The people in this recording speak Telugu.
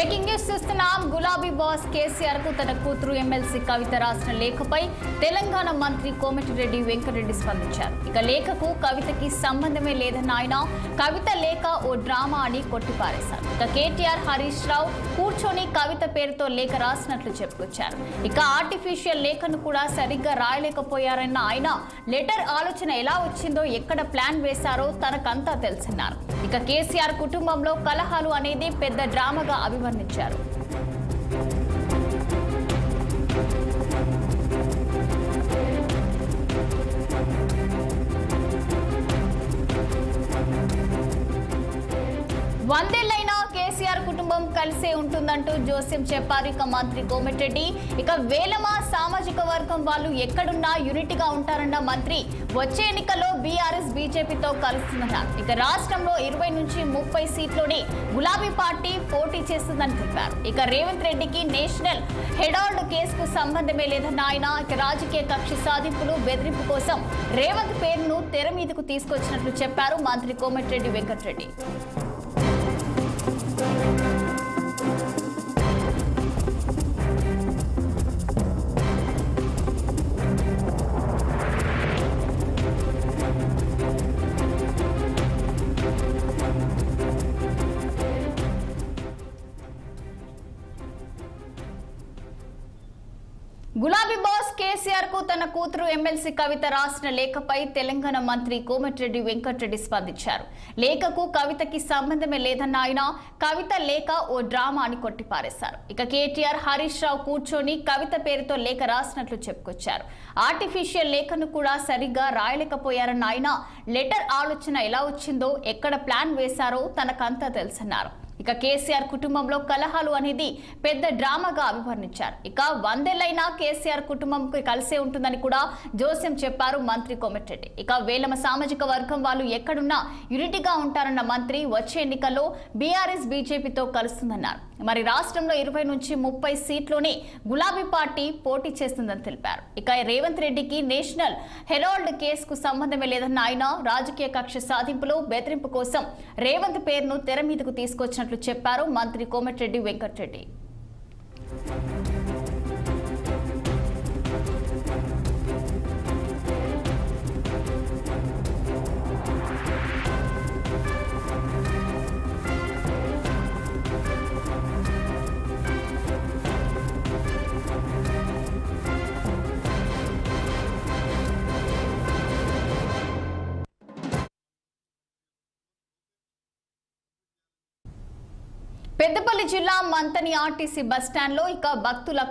బ్రేకింగ్ న్యూస్ చూస్తున్నాం. గులాబీ బాస్ కేసీఆర్ కు తన కూతురు ఎమ్మెల్సీ కవిత రాసిన లేఖపై తెలంగాణ మంత్రి కోమటిరెడ్డి వెంకటరెడ్డి స్పందించారు. ఇక లేఖకు కవితకి సంబంధమే లేదన్న ఆయన కవిత లేఖ ఓ డ్రామా అని కొట్టిపారేశారు. ఇక కేటీఆర్, హరీష్ రావు కూర్చొని కవిత పేరుతో లేఖ రాసినట్లు చెప్పుకొచ్చారు. ఇక ఆర్టిఫిషియల్ లేఖను కూడా సరిగ్గా రాయలేకపోయారన్న ఆయన లెటర్ ఆలోచన ఎలా వచ్చిందో, ఎక్కడ ప్లాన్ వేశారో తనకంతా తెలుసన్నారు. ఇక కేసీఆర్ కుటుంబంలో కలహాలు అనేది పెద్ద డ్రామాగా అభివర్ణించారు. వందేళ్లైనా కేసీఆర్ కుటుంబం కలిసే ఉంటుందంటూ జోస్యం చెప్పారు. ఇక మంత్రి కోమటిరెడ్డి ఇక వేలమా సామాజిక వర్గం వాళ్ళు ఎక్కడున్నా యూనిటీగా ఉంటారన్న మంత్రి వచ్చే ఎన్నికల్లో బీఆర్ఎస్ బీజేపీతో కలుస్తుందన్నారు. ఇక రాష్ట్రంలో 20 నుంచి 30 సీట్లోనే గులాబీ పార్టీ పోటీ చేస్తుందని చెప్పారు. ఇక రేవంత్ రెడ్డికి నేషనల్ హెరాల్డ్ కేసుకు సంబంధమే లేదన్న ఆయన ఇక రాజకీయ కక్ష సాధింపులు, బెదిరింపు కోసం రేవంత్ పేరును తెర మీదకు తీసుకొచ్చినట్లు చెప్పారు మంత్రి కోమటిరెడ్డి వెంకటరెడ్డి. గులాబీ బాస్ కేసీఆర్ కు తన కూతురు ఎమ్మెల్సీ కవిత రాసిన లేఖపై తెలంగాణ మంత్రి కోమటిరెడ్డి వెంకటరెడ్డి స్పందించారు. లేఖకు కవితకి సంబంధమే లేదన్న ఆయన కవిత లేఖ ఓ డ్రామా అని కొట్టిపారేశారు. ఇక కేటీఆర్, హరీష్ రావు కూర్చొని కవిత పేరుతో లేఖ రాసినట్లు చెప్పుకొచ్చారు. ఆర్టిఫిషియల్ లేఖను కూడా సరిగ్గా రాయలేకపోయారన్న ఆయన లెటర్ ఆలోచన ఎలా వచ్చిందో, ఎక్కడ ప్లాన్ వేశారో తనకంతా తెలుసన్నారు. ఇక కేసీఆర్ కుటుంబంలో కలహాలు అనేది పెద్ద డ్రామాగా అభివర్ణించారు. ఇక వందేళ్లైనా కేసీఆర్ కుటుంబం కలిసే ఉంటుందని కూడా జోస్యం చెప్పారు మంత్రి కోమటిరెడ్డి. ఇక వేలమ సామాజిక వర్గం వాళ్ళు ఎక్కడున్నా యూనిటీగా ఉంటారన్న మంత్రి వచ్చే ఎన్నికల్లో బీఆర్ఎస్ బీజేపీతో కలుస్తుందన్నారు. మరి రాష్ట్రంలో 20 నుంచి 30 సీట్లోనే గులాబీ పార్టీ పోటీ చేస్తుందని తెలిపారు. ఇక రేవంత్ రెడ్డికి నేషనల్ హెరాల్డ్ కేసుకు సంబంధమే లేదన్న ఆయన రాజకీయ కక్ష సాధింపులు, బెదిరింపు కోసం రేవంత్ పేరును తెర మీదకు తీసుకొచ్చినట్లు చెప్పారు మంత్రి కోమటిరెడ్డి వెంకటరెడ్డి. పెద్దపల్లి జిల్లా మంతని ఆర్టీసీ బస్టాండ్లో ఇక భక్తుల